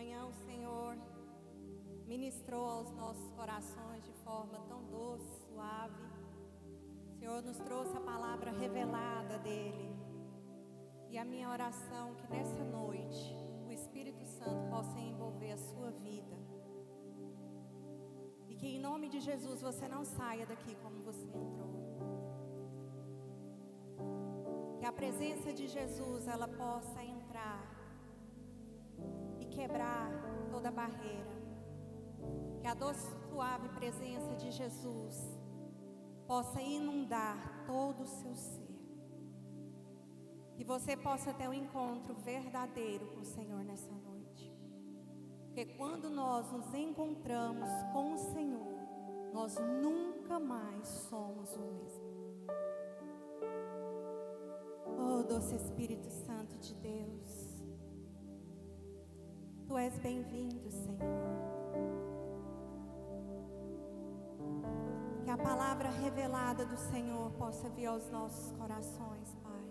manhã o Senhor ministrou aos nossos corações de forma tão doce, suave. O Senhor nos trouxe a palavra revelada dEle. E a minha oração é que nessa noite o Espírito Santo possa envolver a sua vida. E que em nome de Jesus você não saia daqui como você entrou. Que a presença de Jesus ela possa entrar e quebrar toda barreira. Que a doce suave presença de Jesus possa inundar todo o seu ser. Que você possa ter um encontro verdadeiro com o Senhor nessa noite. Porque quando nós nos encontramos com o Senhor, nós nunca mais somos o mesmo. Oh, doce Espírito Santo de Deus, Tu és bem-vindo, Senhor. Que a palavra revelada do Senhor possa vir aos nossos corações, Pai.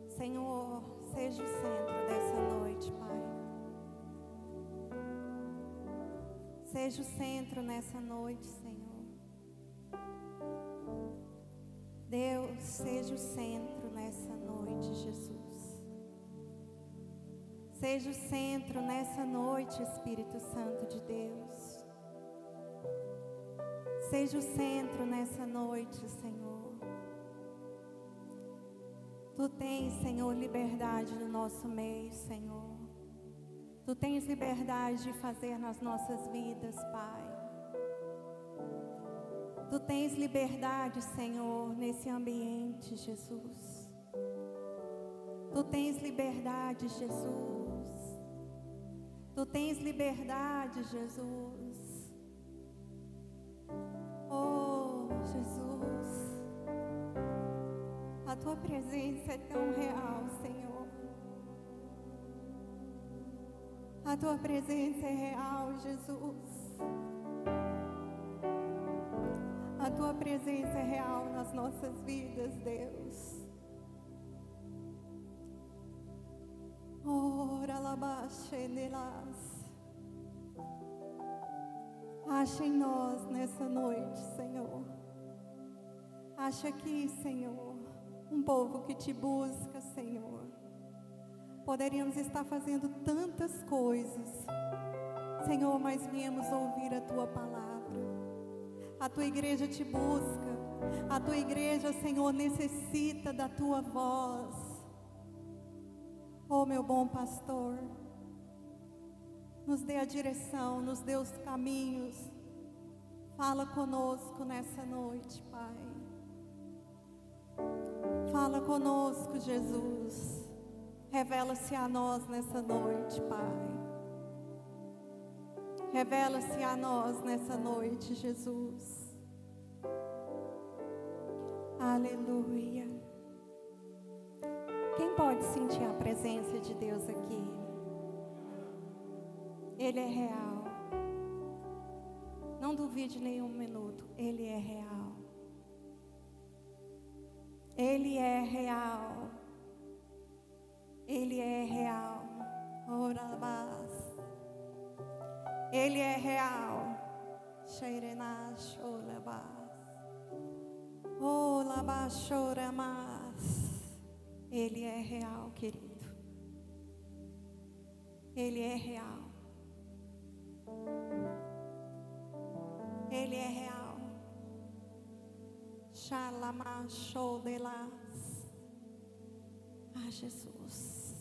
Senhor, seja o centro dessa noite, Pai. Seja o centro nessa noite, Senhor. Deus, seja o centro nessa noite, Jesus. Seja o centro nessa noite, Espírito Santo de Deus. Seja o centro nessa noite, Senhor. Tu tens, Senhor, liberdade no nosso meio, Senhor. Tu tens liberdade de fazer nas nossas vidas, Pai. Tu tens liberdade, Senhor, nesse ambiente, Jesus. Tu tens liberdade, Jesus. Tu tens liberdade, Jesus. Oh, Jesus. A Tua presença é tão real, Senhor. A Tua presença é real, Jesus. A Tua presença é real nas nossas vidas, Deus. Ora labaxenelas. Acha em nós nessa noite, Senhor. Acha aqui, Senhor, um povo que Te busca, Senhor. Poderíamos estar fazendo tantas coisas, Senhor, mas viemos ouvir a Tua palavra. A Tua igreja Te busca. A Tua igreja, Senhor, necessita da Tua voz. Oh, meu bom pastor, nos dê a direção, nos dê os caminhos. Fala conosco nessa noite, Pai. Fala conosco, Jesus. Revela-se a nós nessa noite, Pai. Revela-se a nós nessa noite, Jesus. Aleluia. Quem pode sentir a presença de Deus aqui? Ele é real. Não duvide nenhum minuto. Ele é real. Ele é real. Ele é real. Orabás. Ele é real. Xerenash, olabás. Olabachoramás. Ele é real, querido. Ele é real. Ele é real. Xalamachodelas. Ah, Jesus.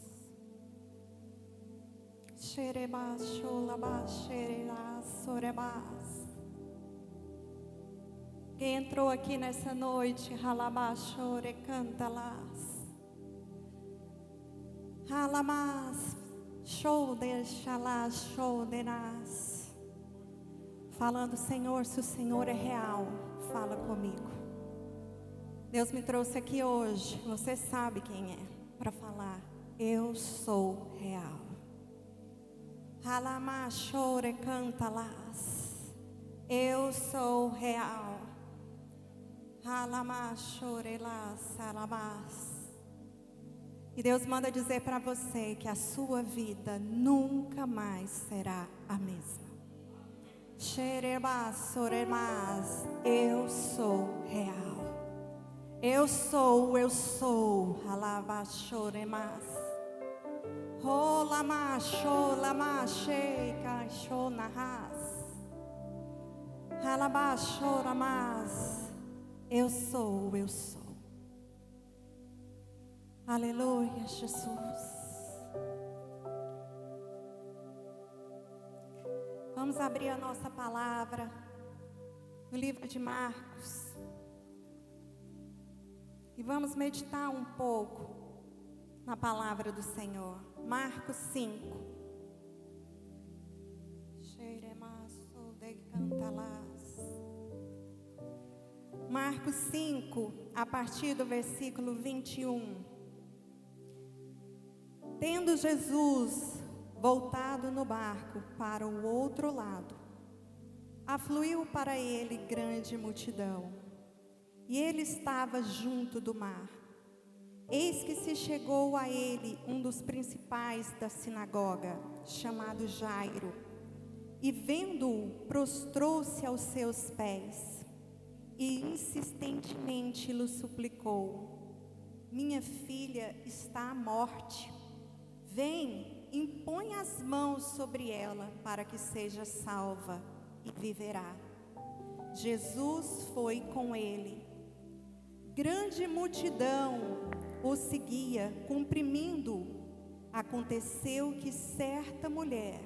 Quem entrou aqui nessa noite, halabachore cantalas, halamas, show de xalás, show de nas, falando, Senhor, se o Senhor é real, fala comigo. Deus me trouxe aqui hoje, você sabe quem é, para falar, eu sou real. Halamachore cantalas. Eu sou real. Halamachore las alabás. E Deus manda dizer para você que a sua vida nunca mais será a mesma. Eu sou real. Eu sou. Alabachoremas. Rolamacholamasheika shonahas. Alabachoramas. Eu sou. Aleluia, Jesus. Vamos abrir a nossa palavra no livro de Marcos. E vamos meditar um pouco na palavra do Senhor. Marcos 5. Marcos 5, a partir do versículo 21. Tendo Jesus voltado no barco para o outro lado, afluiu para ele grande multidão, e ele estava junto do mar. Eis que se chegou a ele um dos principais da sinagoga, chamado Jairo, e vendo-o, prostrou-se aos seus pés, e insistentemente lhe suplicou: minha filha está à morte. Vem, impõe as mãos sobre ela, para que seja salva e viverá. Jesus foi com ele. Grande multidão o seguia, comprimindo-o. Aconteceu que certa mulher,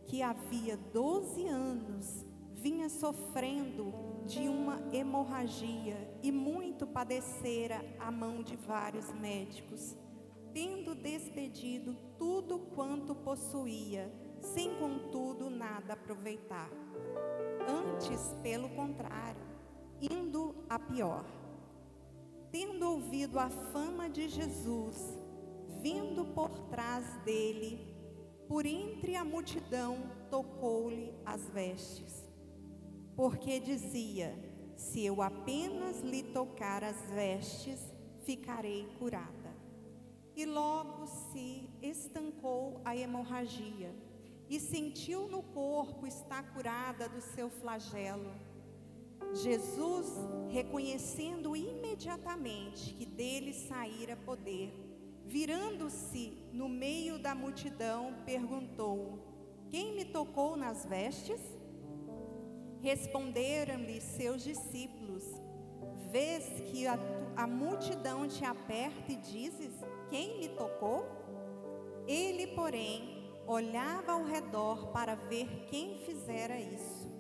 que havia 12 anos, vinha sofrendo de uma hemorragia e muito padecera à mão de vários médicos, tendo despedido tudo quanto possuía, sem contudo nada aproveitar. Antes, pelo contrário, indo a pior. Tendo ouvido a fama de Jesus, vindo por trás dele, por entre a multidão, tocou-lhe as vestes. Porque dizia: se eu apenas lhe tocar as vestes, ficarei curada. E logo se estancou a hemorragia, e sentiu no corpo estar curada do seu flagelo. Jesus, reconhecendo imediatamente que dele saíra poder, virando-se no meio da multidão, perguntou: quem me tocou nas vestes? Responderam-lhe seus discípulos: vês que a multidão te aperta e dizes: quem me tocou? Ele, porém, olhava ao redor para ver quem fizera isso.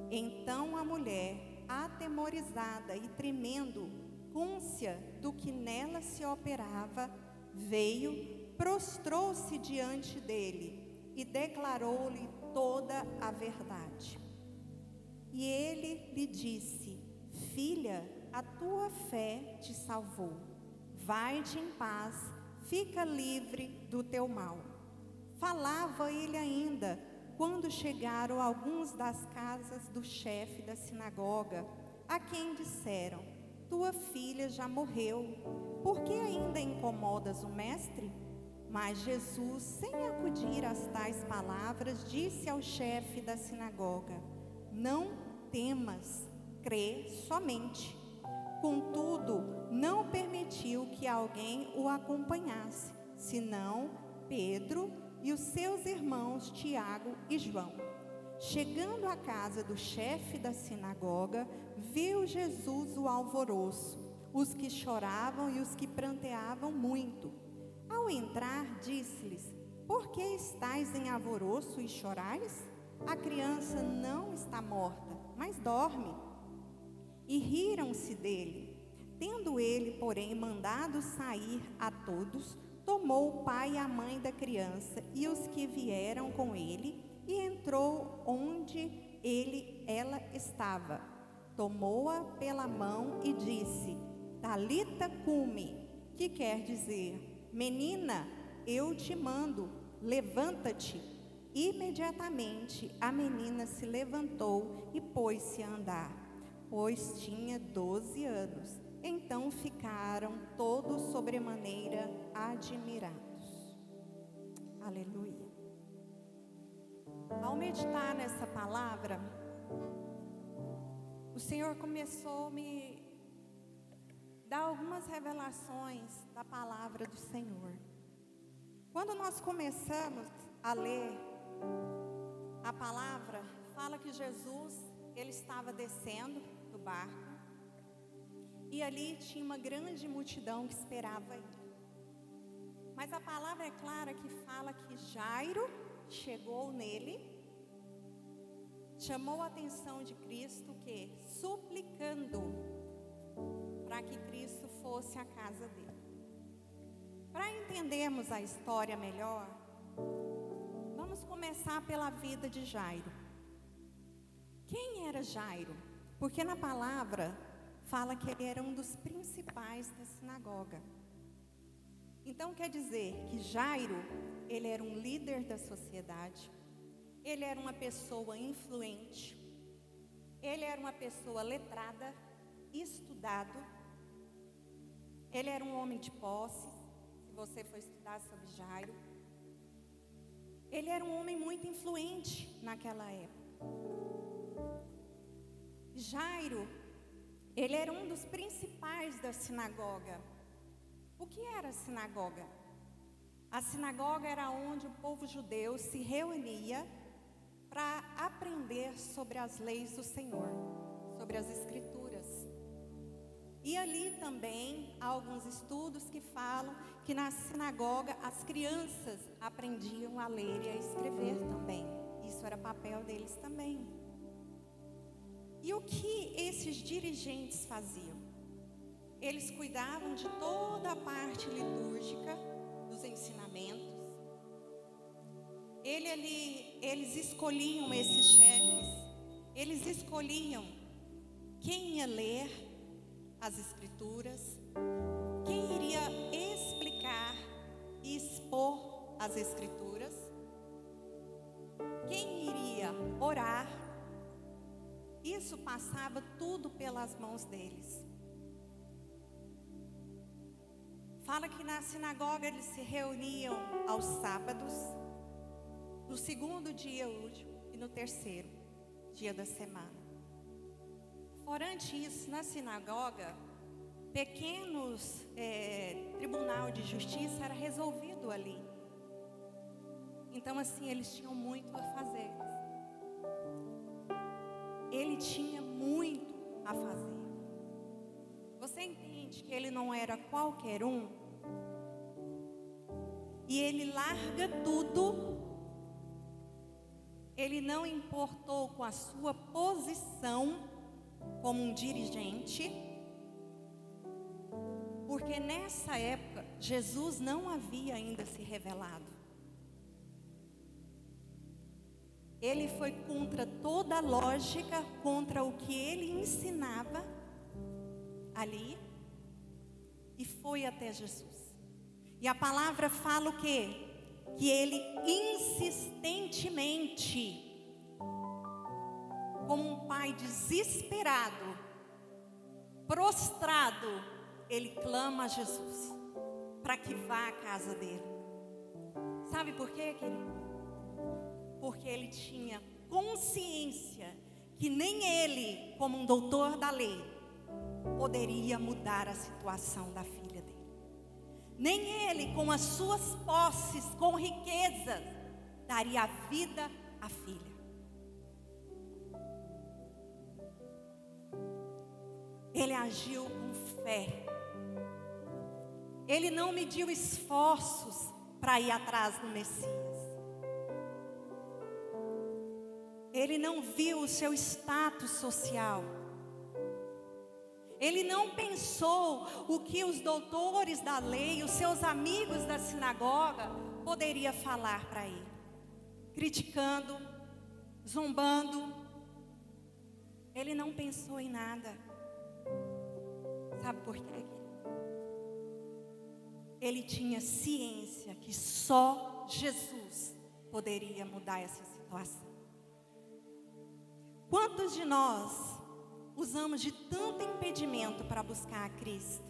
Então a mulher, atemorizada e tremendo, côncia do que nela se operava, veio, prostrou-se diante dele e declarou-lhe toda a verdade. E ele lhe disse: filha, a tua fé te salvou. Vai-te em paz, fica livre do teu mal. Falava ele ainda, quando chegaram alguns das casas do chefe da sinagoga, a quem disseram: tua filha já morreu, por que ainda incomodas o mestre? Mas Jesus, sem acudir às tais palavras, disse ao chefe da sinagoga: não temas, crê somente. Contudo, não permitiu que alguém o acompanhasse, senão Pedro e os seus irmãos Tiago e João. Chegando à casa do chefe da sinagoga, viu Jesus o alvoroço, os que choravam e os que pranteavam muito. Ao entrar, disse-lhes: por que estáis em alvoroço e chorais? A criança não está morta, mas dorme. E riram-se dele. Tendo ele, porém, mandado sair a todos, tomou o pai e a mãe da criança e os que vieram com ele, e entrou onde ela estava. Tomou-a pela mão e disse: Talita cumi, que quer dizer: menina, eu te mando, levanta-te. Imediatamente a menina se levantou e pôs-se a andar, pois tinha 12 anos. Então ficaram todos sobremaneira admirados. Aleluia. Ao meditar nessa palavra, o Senhor começou a me dar algumas revelações da palavra do Senhor. Quando nós começamos a ler a palavra, fala que Jesus, ele estava descendo do barco e ali tinha uma grande multidão que esperava ele. Mas a palavra é clara que fala que Jairo chegou nele, chamou a atenção de Cristo, que suplicando para que Cristo fosse à casa dele. Para entendermos a história melhor, vamos começar pela vida de Jairo. Quem era Jairo? Porque na palavra fala que ele era um dos principais da sinagoga. Então quer dizer que Jairo, ele era um líder da sociedade, ele era uma pessoa influente, ele era uma pessoa letrada, estudado, ele era um homem de posses, se você for estudar sobre Jairo. Ele era um homem muito influente naquela época. Jairo, ele era um dos principais da sinagoga. O que era a sinagoga? A sinagoga era onde o povo judeu se reunia para aprender sobre as leis do Senhor, sobre as escrituras. E ali também há alguns estudos que falam que na sinagoga as crianças aprendiam a ler e a escrever também. Isso era papel deles também. E o que esses dirigentes faziam? Eles cuidavam de toda a parte litúrgica dos ensinamentos. Eles escolhiam esses chefes, eles escolhiam quem ia ler as escrituras, quem iria explicar e expor as escrituras, quem iria orar. Isso passava tudo pelas mãos deles. Fala que na sinagoga eles se reuniam aos sábados, no segundo dia útil e no terceiro dia da semana. Forante isso, na sinagoga, pequenos tribunal de justiça era resolvido ali. Então assim, eles tinham muito a fazer. Ele tinha muito a fazer. Você entende que ele não era qualquer um? E ele larga tudo. Ele não importou com a sua posição como um dirigente, porque nessa época Jesus não havia ainda se revelado. Ele foi contra toda a lógica, contra o que ele ensinava ali, e foi até Jesus. E a palavra fala o quê? Que ele insistentemente, como um pai desesperado, prostrado, ele clama a Jesus para que vá à casa dele. Sabe por quê, querido? Porque ele tinha consciência que nem ele, como um doutor da lei, poderia mudar a situação da filha dele. Nem ele, com as suas posses, com riqueza, daria a vida à filha. Ele agiu com fé. Ele não mediu esforços para ir atrás do Messias. Ele não viu o seu status social. Ele não pensou o que os doutores da lei, os seus amigos da sinagoga, poderiam falar para ele. Criticando, zombando. Ele não pensou em nada. Sabe por quê? Ele tinha ciência que só Jesus poderia mudar essa situação. Quantos de nós, usamos de tanto impedimento para buscar a Cristo.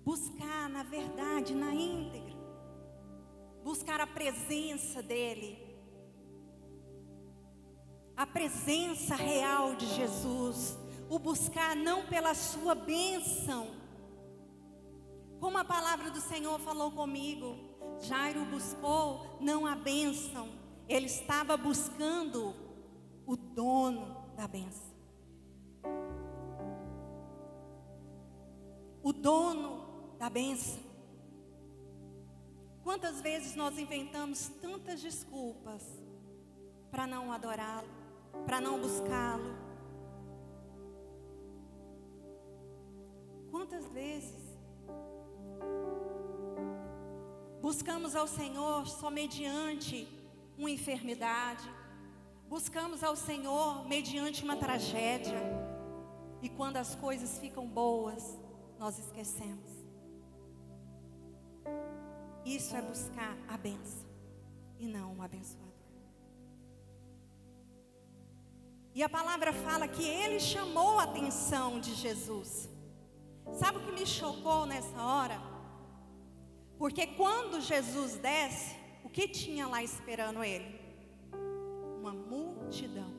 Buscar na verdade, na íntegra. Buscar a presença dEle. A presença real de Jesus. O buscar não pela sua bênção. Como a palavra do Senhor falou comigo, Jairo buscou não a bênção, ele estava buscando o dono da bênção. O dono da bênção. Quantas vezes nós inventamos tantas desculpas para não adorá-lo, para não buscá-lo? Quantas vezes buscamos ao Senhor só mediante uma enfermidade, buscamos ao Senhor mediante uma tragédia, e quando as coisas ficam boas, nós esquecemos. Isso é buscar a bênção e não o abençoador. E a palavra fala que ele chamou a atenção de Jesus. Sabe o que me chocou nessa hora? Porque quando Jesus desce, o que tinha lá esperando ele? Uma multidão.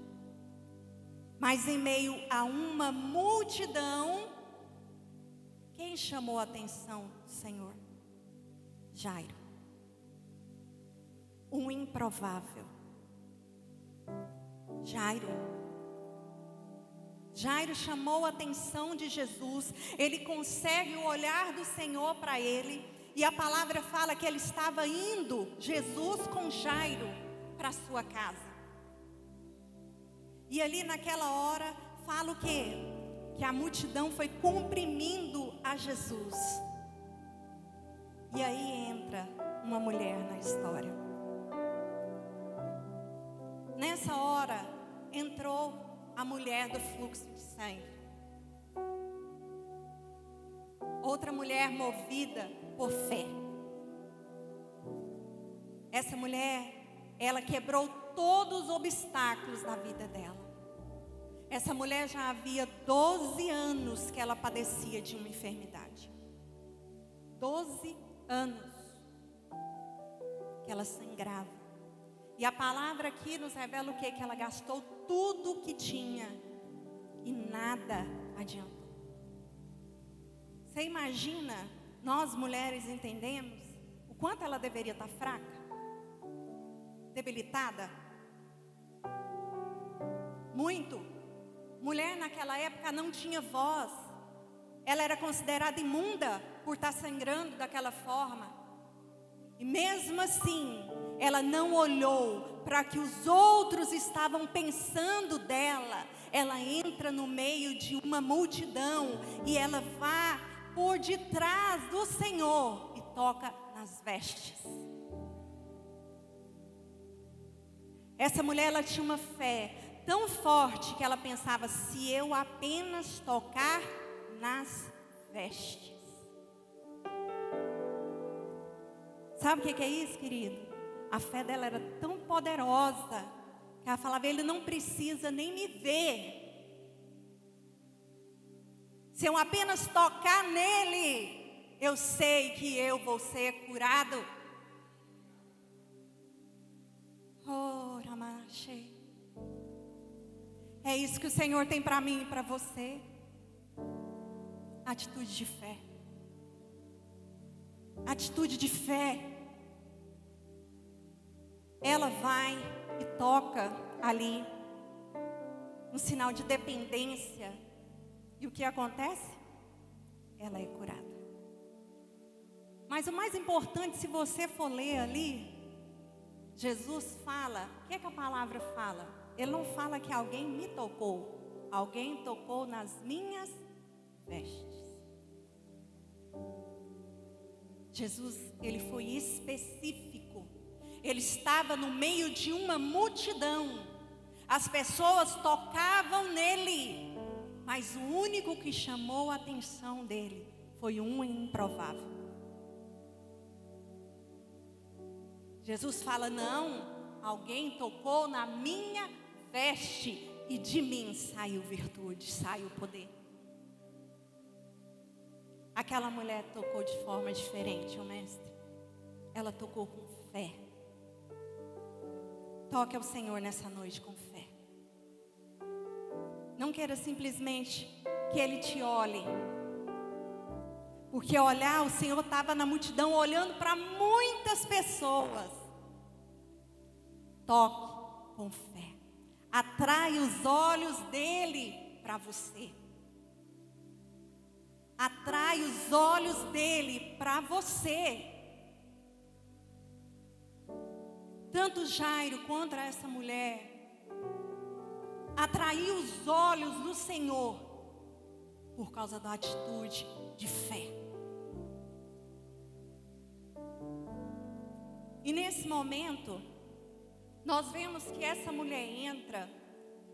Mas em meio a uma multidão, quem chamou a atenção do Senhor? Jairo. Um improvável. Jairo chamou a atenção de Jesus. Ele consegue o olhar do Senhor para ele. E a palavra fala que ele estava indo, Jesus com Jairo, para a sua casa. E ali naquela hora, fala o quê? Que a multidão foi comprimindo a Jesus. E aí entra uma mulher na história. Nessa hora, entrou a mulher do fluxo de sangue. Outra mulher movida por fé. Essa mulher, ela quebrou todos os obstáculos da vida dela. Essa mulher já havia 12 anos que ela padecia de uma enfermidade. 12 anos que ela sangrava. E a palavra aqui nos revela o quê? Que ela gastou tudo o que tinha e nada adiantou. Você imagina, nós mulheres entendemos o quanto ela deveria estar fraca, debilitada? Muito. Mulher naquela época não tinha voz. Ela era considerada imunda por estar sangrando daquela forma. E mesmo assim, ela não olhou para que os outros estavam pensando dela. Ela entra no meio de uma multidão e ela vai por detrás do Senhor e toca nas vestes. Essa mulher, ela tinha uma fé tão forte que ela pensava: se eu apenas tocar nas vestes. Sabe o que é isso, querido? A fé dela era tão poderosa que ela falava: ele não precisa nem me ver. Se eu apenas tocar nele, eu sei que eu vou ser curado. Oh, Ramache. É isso que o Senhor tem para mim e para você. Atitude de fé. Atitude de fé. Ela vai e toca ali, um sinal de dependência. E o que acontece? Ela é curada. Mas o mais importante, se você for ler ali, Jesus fala, o que é que a palavra fala? Ele não fala que alguém me tocou. Alguém tocou nas minhas vestes. Jesus, ele foi específico. Ele estava no meio de uma multidão. As pessoas tocavam nele. Mas o único que chamou a atenção dele foi um improvável. Jesus fala: não, alguém tocou na minha veste e de mim saiu virtude, saiu poder. Aquela mulher tocou de forma diferente, ó mestre. Ela tocou com fé. Toque ao Senhor nessa noite com fé. Não queira simplesmente que Ele te olhe. Porque olhar, o Senhor estava na multidão olhando para muitas pessoas. Toque com fé. Atrai os olhos dele para você. Atrai os olhos dele para você. Tanto Jairo quanto essa mulher atraiu os olhos do Senhor por causa da atitude de fé. E nesse momento, nós vemos que essa mulher entra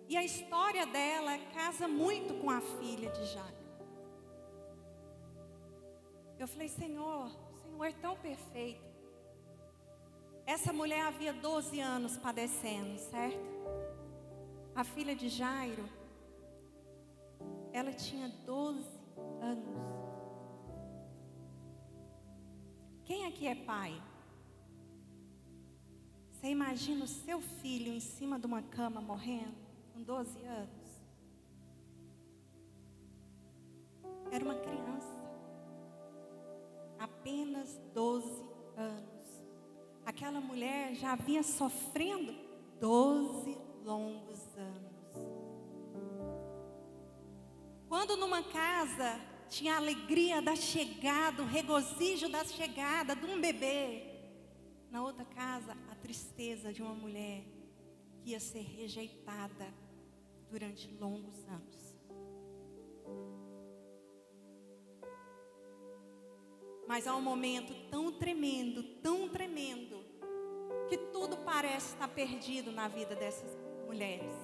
e a história dela casa muito com a filha de Jairo. Eu falei, Senhor, o Senhor é tão perfeito. Essa mulher havia 12 anos padecendo, certo? A filha de Jairo, ela tinha 12 anos. Quem aqui é pai? Você imagina o seu filho em cima de uma cama morrendo, com 12 anos? Era uma criança. Apenas 12 anos. Aquela mulher já vinha sofrendo 12 longos anos. Quando numa casa tinha a alegria da chegada, o regozijo da chegada de um bebê, na outra casa a tristeza de uma mulher que ia ser rejeitada durante longos anos. Mas há um momento tão tremendo, que tudo parece estar perdido na vida dessas mulheres.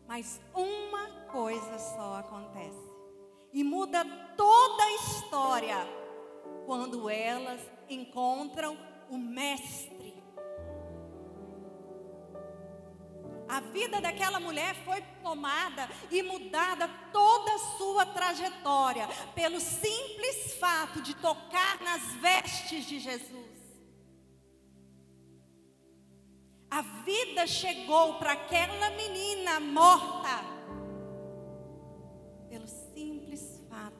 Mas uma coisa só acontece. E muda toda a história quando elas encontram o Mestre. A vida daquela mulher foi tomada e mudada toda a sua trajetória pelo simples fato de tocar nas vestes de Jesus. A vida chegou para aquela menina morta pelo simples fato,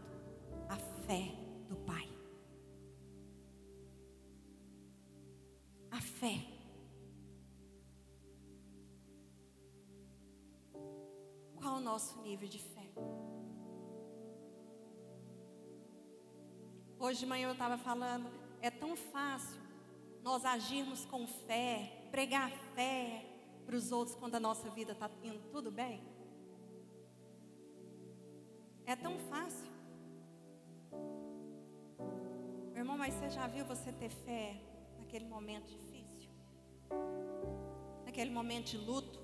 a fé do Pai. A fé. Qual o nosso nível de fé? Hoje de manhã eu estava falando, é tão fácil nós agirmos com fé, pregar fé para os outros quando a nossa vida está indo tudo bem. É tão fácil. Meu irmão, mas você já viu você ter fé naquele momento difícil? Naquele momento de luto?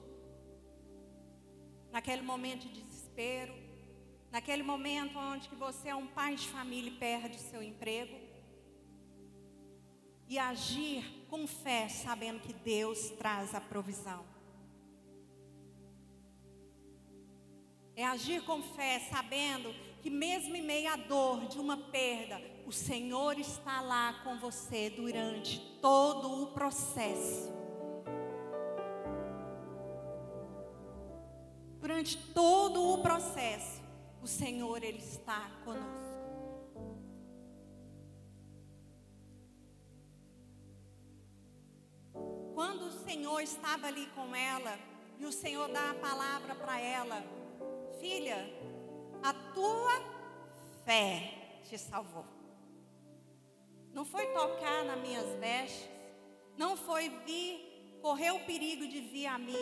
Naquele momento de desespero, naquele momento onde que você é um pai de família e perde o seu emprego, e agir com fé, sabendo que Deus traz a provisão. É agir com fé, sabendo que mesmo em meio à dor de uma perda, o Senhor está lá com você durante todo o processo. Durante todo o processo, o Senhor, Ele está conosco. Quando o Senhor estava ali com ela, e o Senhor dá a palavra para ela, filha, a tua fé te salvou. Não foi tocar nas minhas vestes, não foi vir, correr o perigo de vir a mim.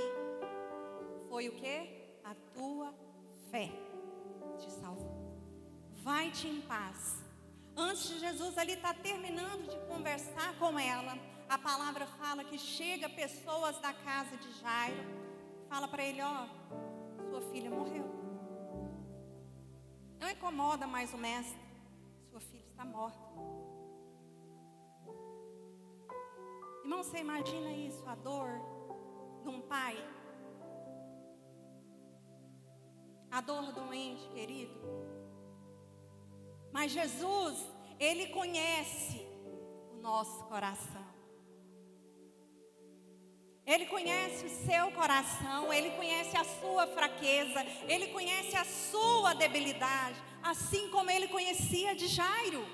Foi o quê? A tua fé te salvou. Vai-te em paz. Antes de Jesus ali estar terminando de conversar com ela, a palavra fala que chega pessoas da casa de Jairo, fala para ele, ó, sua filha morreu. Não incomoda mais o mestre, sua filha está morta. Irmão, você imagina isso, a dor de um pai, a dor do ente querido. Mas Jesus, Ele conhece o nosso coração. Ele conhece o seu coração, Ele conhece a sua fraqueza, Ele conhece a sua debilidade, assim como Ele conhecia de Jairo.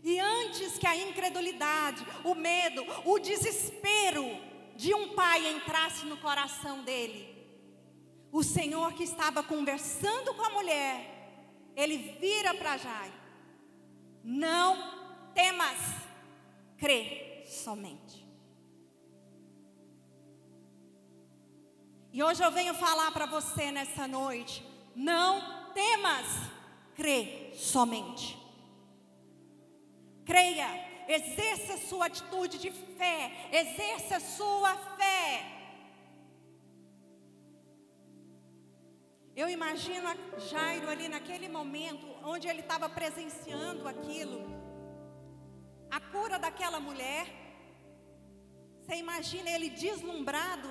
E antes que a incredulidade, o medo, o desespero de um pai entrasse no coração dele, o Senhor que estava conversando com a mulher, Ele vira para Jairo: não temas, crê somente. E hoje eu venho falar para você nessa noite: não temas, crê somente. Creia, exerça sua atitude de fé, exerça sua fé. Eu imagino Jairo ali naquele momento, onde ele estava presenciando aquilo, a cura daquela mulher. Você imagina ele deslumbrado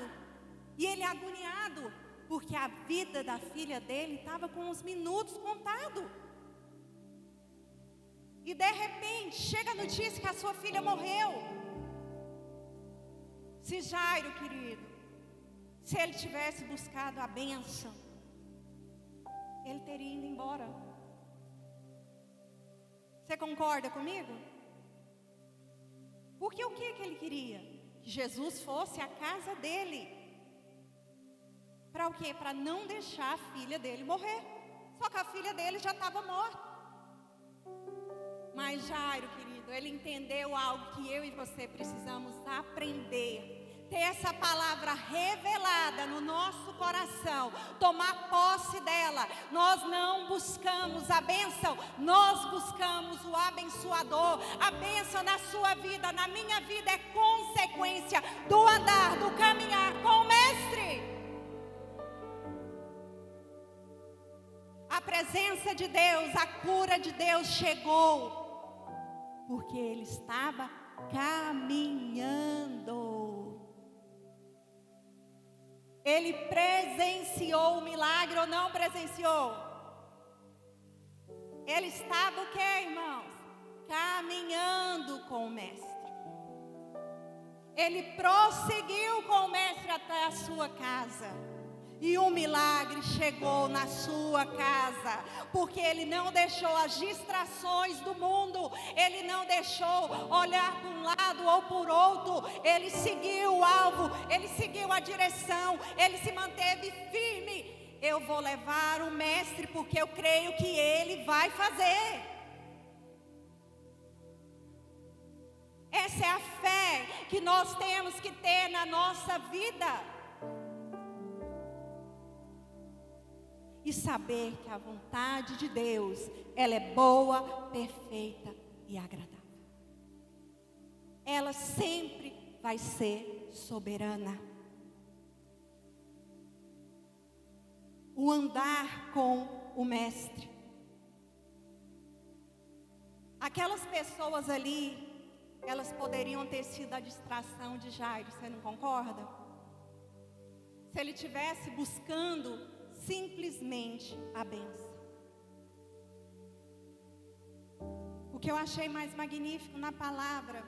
e ele agoniado, porque a vida da filha dele estava com uns minutos contados. E de repente, chega a notícia que a sua filha morreu. Se Jairo, querido, se ele tivesse buscado a bênção, ele teria ido embora. Você concorda comigo? Porque o que ele queria? Que Jesus fosse à casa dele. Para o quê? Para não deixar a filha dele morrer. Só que a filha dele já estava morta. Mas Jairo, querido, ele entendeu algo que eu e você precisamos aprender. Ter essa palavra revelada no nosso coração, tomar posse dela. Nós não buscamos a bênção, nós buscamos o abençoador. A bênção na sua vida, na minha vida, é consequência do andar, do caminhar com o Mestre. A presença de Deus, a cura de Deus chegou, porque Ele estava caminhando. Ele presenciou o milagre ou não presenciou? Ele estava o quê, irmãos? Caminhando com o Mestre. Ele prosseguiu com o Mestre até a sua casa. E um milagre chegou na sua casa, porque Ele não deixou as distrações do mundo, Ele não deixou olhar para um lado ou por outro, Ele seguiu o alvo, Ele seguiu a direção, Ele se manteve firme. Eu vou levar o Mestre, porque eu creio que Ele vai fazer. Essa é a fé que nós temos que ter na nossa vida. E saber que a vontade de Deus, ela é boa, perfeita e agradável. Ela sempre vai ser soberana. O andar com o Mestre. Aquelas pessoas ali, elas poderiam ter sido a distração de Jairo, você não concorda? Se ele estivesse buscando simplesmente a bênção. O que eu achei mais magnífico na palavra,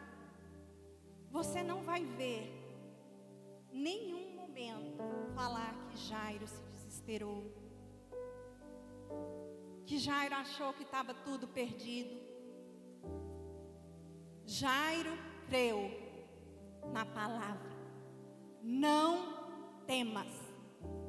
você não vai ver nenhum momento falar que Jairo se desesperou, que Jairo achou que estava tudo perdido. Jairo creu na palavra. Não temas,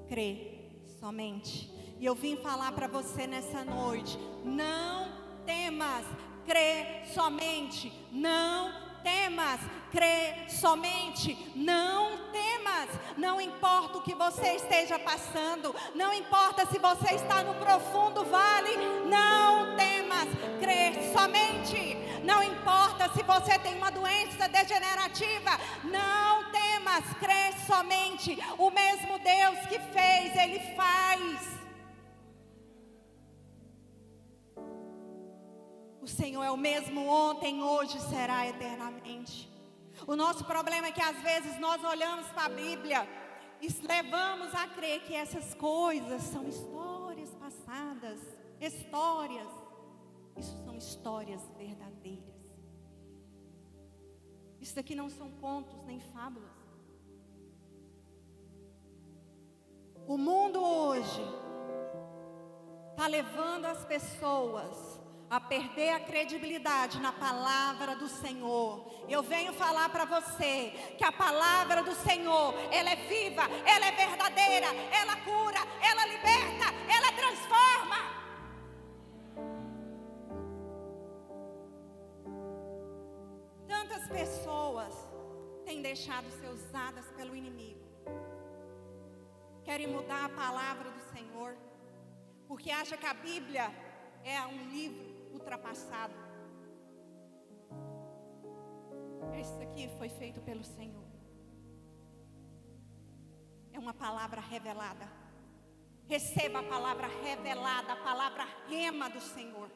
crê somente. E eu vim falar para você nessa noite: não temas, crê somente. Não temas, crê somente. Não temas. Não importa o que você esteja passando, não importa se você está no profundo vale, não temas, crê somente. Não importa se você tem uma doença degenerativa, não temas, crê somente. O mesmo Deus que fez, Ele faz. O Senhor é o mesmo ontem, hoje, será eternamente. O nosso problema é que às vezes nós olhamos para a Bíblia e levamos a crer que essas coisas são histórias passadas, histórias. Isso são histórias verdadeiras. Isso aqui não são contos nem fábulas. O mundo hoje está levando as pessoas a perder a credibilidade na palavra do Senhor. Eu venho falar para você que a palavra do Senhor, ela é viva, ela é verdadeira, ela cura, ela liberta, ela transforma. Tantas pessoas têm deixado ser usadas pelo inimigo. Querem mudar a palavra do Senhor, porque acham que a Bíblia é um livro ultrapassado. Isso aqui foi feito pelo Senhor. É uma palavra revelada. Receba a palavra revelada, a palavra rema do Senhor.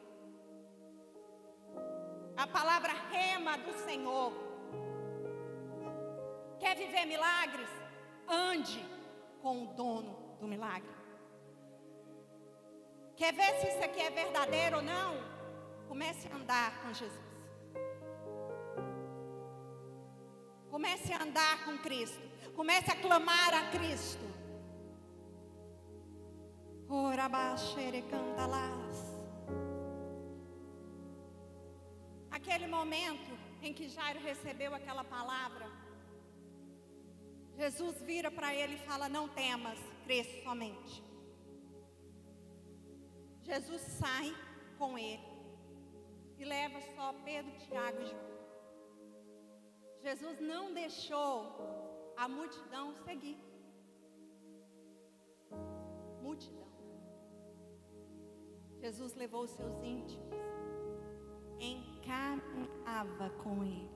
A palavra rema do Senhor. Quer viver milagres? Ande com o dono do milagre. Quer ver se isso aqui é verdadeiro ou não? Comece a andar com Jesus. Comece a andar com Cristo. Comece a clamar a Cristo. Aquele momento em que Jairo recebeu aquela palavra, Jesus vira para ele e fala: não temas, crê somente. Jesus sai com ele e leva só Pedro, Tiago e João. Jesus não deixou a multidão seguir. Multidão. Jesus levou os seus íntimos, encaminhava com ele.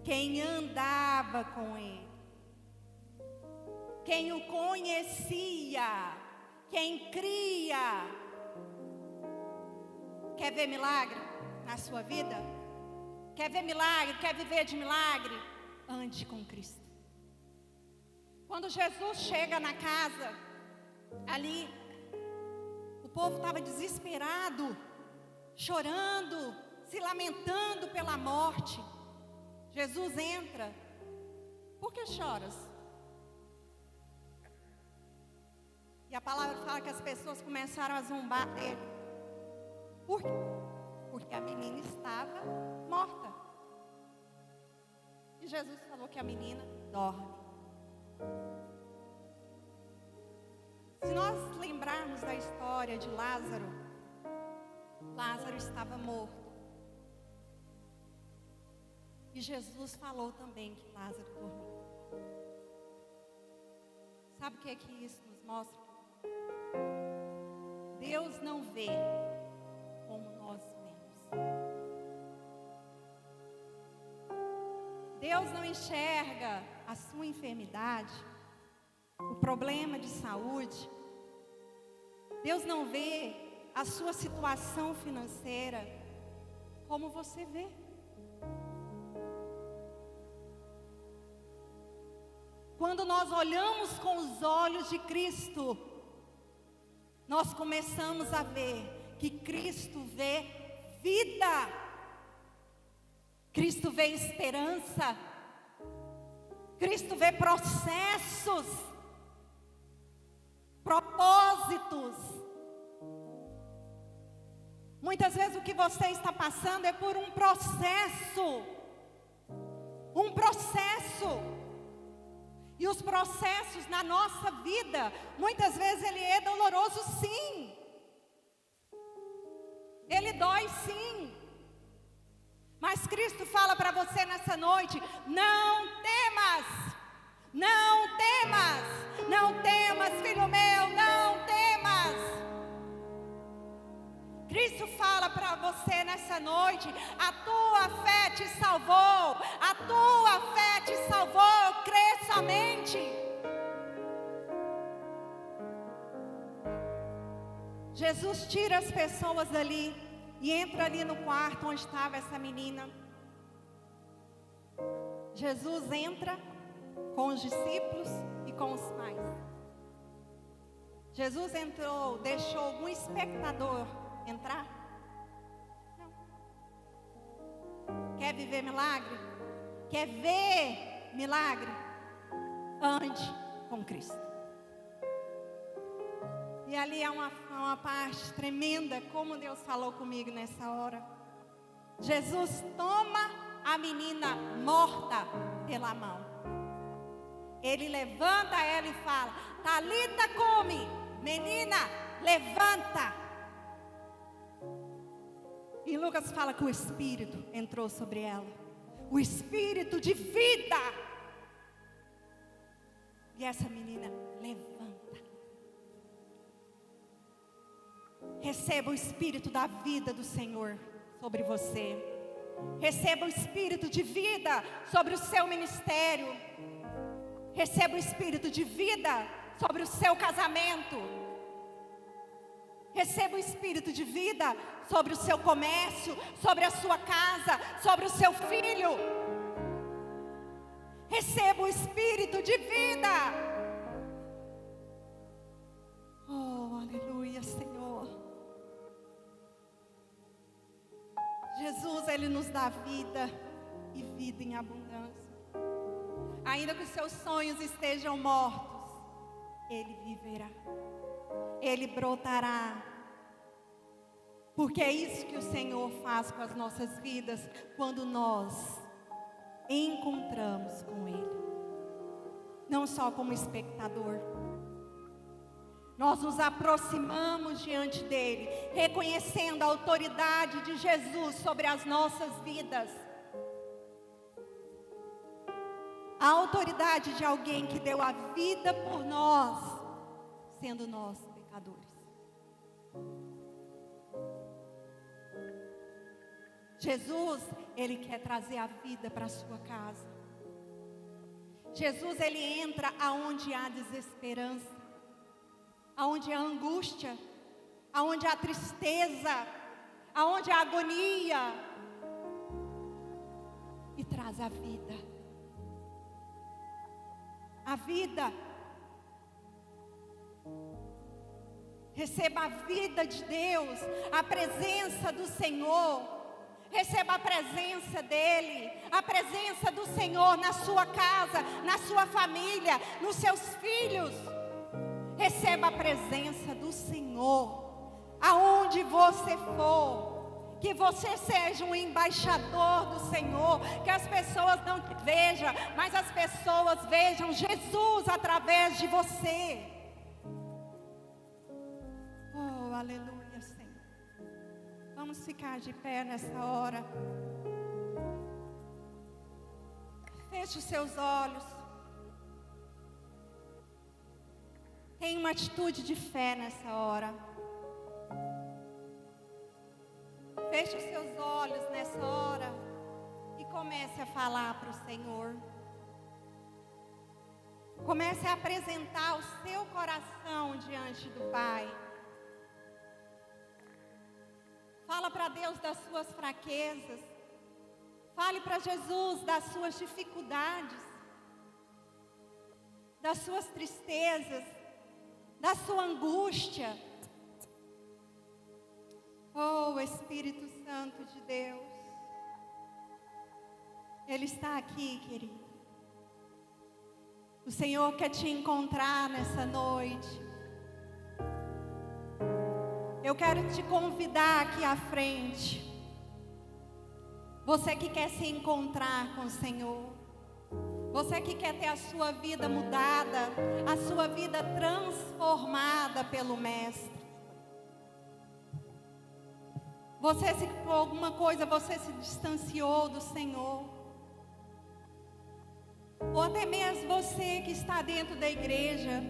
Quem andava com ele, quem o conhecia, quem cria. Quer ver milagre na sua vida? Quer ver milagre? Quer viver de milagre? Ande com Cristo. Quando Jesus chega na casa, ali, o povo estava desesperado, chorando, se lamentando pela morte. Jesus entra. Por que choras? E a palavra fala que as pessoas começaram a zombar dele. Por quê? Porque a menina estava morta. E Jesus falou que a menina dorme. Se nós lembrarmos da história de Lázaro, Lázaro estava morto. E Jesus falou também que Lázaro dormiu. Sabe o que é que isso nos mostra? Deus não vê como nós vemos. Deus não enxerga a sua enfermidade, o problema de saúde. Deus não vê a sua situação financeira como você vê. Quando nós olhamos com os olhos de Cristo, nós começamos a ver que Cristo vê vida, Cristo vê esperança, Cristo vê processos, propósitos. Muitas vezes o que você está passando é por um processo. Um processo. E os processos na nossa vida, muitas vezes ele é doloroso sim. Ele dói sim. Mas Cristo fala para você nessa noite: não temas, não temas, não temas, filho meu, não temas. Cristo fala para você nessa noite: a tua fé te salvou, a tua fé te salvou, crê somente. Jesus tira as pessoas dali e entra ali no quarto onde estava essa menina. Jesus entra com os discípulos e com os pais. Jesus entrou, deixou algum espectador entrar? Não. Quer viver milagre? Quer ver milagre? Ande com Cristo. E ali é uma parte tremenda, como Deus falou comigo nessa hora. Jesus toma a menina morta pela mão. Ele levanta ela e fala: Talita cumi, menina, levanta. E Lucas fala que o Espírito entrou sobre ela, o Espírito de vida. E essa menina levanta. Receba o Espírito da vida do Senhor sobre você. Receba o Espírito de vida sobre o seu ministério. Receba o Espírito de vida sobre o seu casamento. Receba o Espírito de vida sobre o seu comércio, sobre a sua casa, sobre o seu filho. Receba o Espírito de vida. Oh, aleluia, Senhor. Jesus, Ele nos dá vida e vida em abundância. Ainda que os seus sonhos estejam mortos, Ele viverá. Ele brotará. Porque é isso que o Senhor faz com as nossas vidas quando nós encontramos com Ele. Não só como espectador. Nós nos aproximamos diante dEle, reconhecendo a autoridade de Jesus sobre as nossas vidas. A autoridade de alguém que deu a vida por nós, sendo nós pecadores. Jesus, Ele quer trazer a vida para a sua casa. Jesus, Ele entra aonde há desesperança, aonde há angústia, aonde há tristeza, aonde há agonia, e traz a vida. A vida. Receba a vida de Deus, a presença do Senhor. Receba a presença dEle, a presença do Senhor na sua casa, na sua família, nos seus filhos. Receba a presença do Senhor, aonde você for. Que você seja um embaixador do Senhor, que as pessoas não te vejam, mas as pessoas vejam Jesus através de você. Oh, aleluia, Senhor. Vamos ficar de pé nessa hora. Feche os seus olhos. Tenha uma atitude de fé nessa hora. Feche os seus olhos nessa hora e comece a falar para o Senhor. Comece a apresentar o seu coração diante do Pai. Fala para Deus das suas fraquezas. Fale para Jesus das suas dificuldades, das suas tristezas, da sua angústia. Oh, Espírito Santo de Deus, Ele está aqui, querido. O Senhor quer te encontrar nessa noite. Eu quero te convidar aqui à frente. Você que quer se encontrar com o Senhor. Você que quer ter a sua vida mudada, a sua vida transformada pelo Mestre. Você, se por alguma coisa você se distanciou do Senhor. Ou até mesmo você que está dentro da igreja,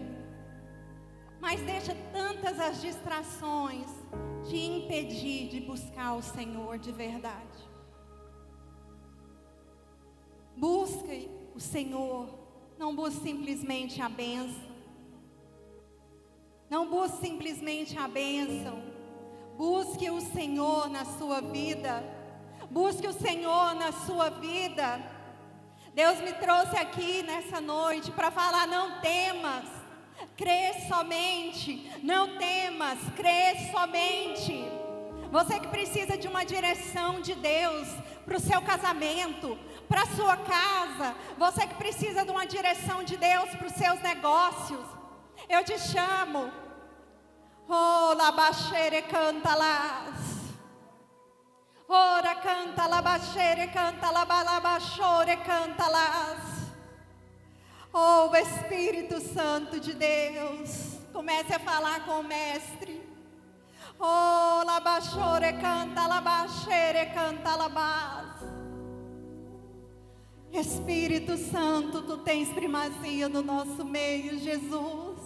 mas deixa tantas as distrações te impedir de buscar o Senhor de verdade. Busque o Senhor, não busque simplesmente a bênção. Não busque simplesmente a bênção. Busque o Senhor na sua vida. Busque o Senhor na sua vida. Deus me trouxe aqui nessa noite para falar: não temas, crê somente. Não temas, crê somente. Você que precisa de uma direção de Deus para o seu casamento, para a sua casa. Você que precisa de uma direção de Deus para os seus negócios. Eu te chamo. Oh, labaxere canta las. Ora canta labaxere canta labalabachore canta las. Oh, Espírito Santo de Deus, comece a falar com o Mestre. Oh, labachore canta labaxere canta labas. Espírito Santo, tu tens primazia no nosso meio, Jesus.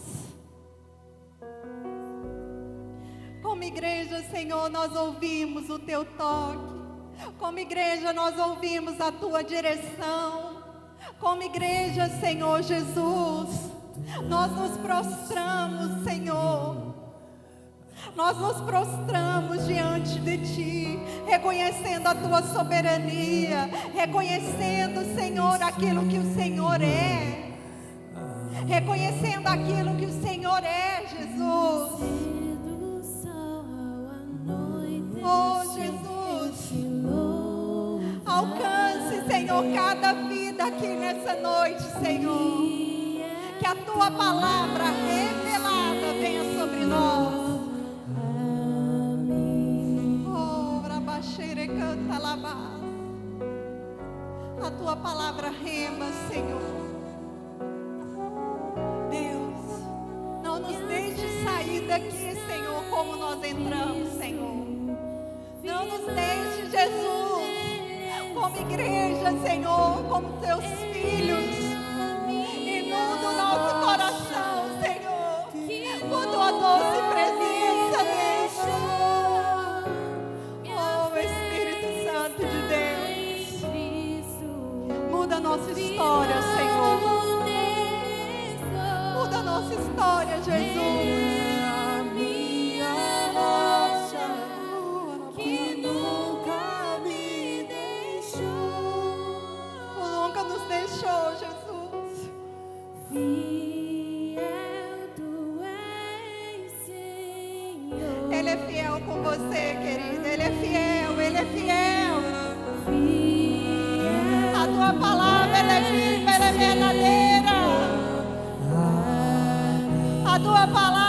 Como igreja, Senhor, nós ouvimos o teu toque. Como igreja, nós ouvimos a tua direção. Como igreja, Senhor Jesus, nós nos prostramos, Senhor. Nós nos prostramos diante de Ti, reconhecendo a Tua soberania, reconhecendo, Senhor, aquilo que o Senhor é, reconhecendo aquilo que o Senhor é, Jesus. Oh, Jesus, alcance, Senhor, cada vida aqui nessa noite, Senhor. Que a Tua palavra revelada venha sobre nós. Canta lavar. A tua palavra rema, Senhor. Deus, não nos deixe sair daqui, Senhor, como nós entramos, Senhor. Não nos deixe, Jesus, como igreja, Senhor, como teus filhos. Inunda o nosso coração, Senhor, com a tua doce presença, Deus. Muda a nossa história, Senhor. Muda a nossa história, Jesus. A minha rocha que nunca me deixou. Tu nunca nos deixou, Jesus. Fiel tu és, Senhor. Ele é fiel com você, querida. Ele é fiel, Ele é fiel. A tua palavra, ela é viva, ela é verdadeira. A tua palavra